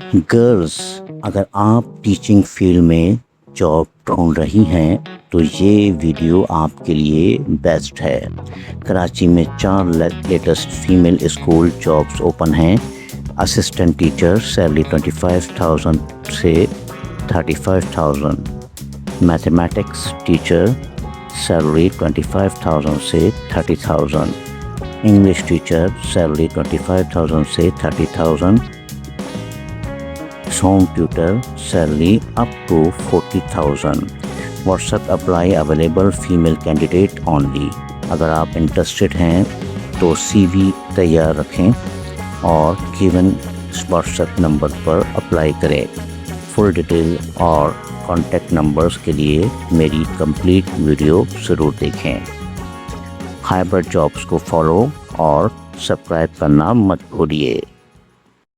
Girls, अगर आप teaching field में जॉब ढूंढ रही हैं तो ये वीडियो आपके लिए बेस्ट है। कराची में 4 latest female school jobs open हैं। असिस्टेंट टीचर सैलरी 25,000 से 35,000, मैथमेटिक्स टीचर सैलरी 25,000 से 30,000, इंग्लिश टीचर सैलरी 25,000 से 30,000, home tutor salary up to 40,000। WhatsApp apply available female candidate only. अगर आप इंटरेस्टेड हैं तो CV तैयार रखें और गिवन व्हाट्सएप नंबर पर अप्लाई करें। फुल डिटेल और कॉन्टैक्ट नंबर्स के लिए मेरी कंप्लीट वीडियो ज़रूर देखें। हाइब्रिड जॉब्स को फॉलो और सब्सक्राइब करना मत भूलिए।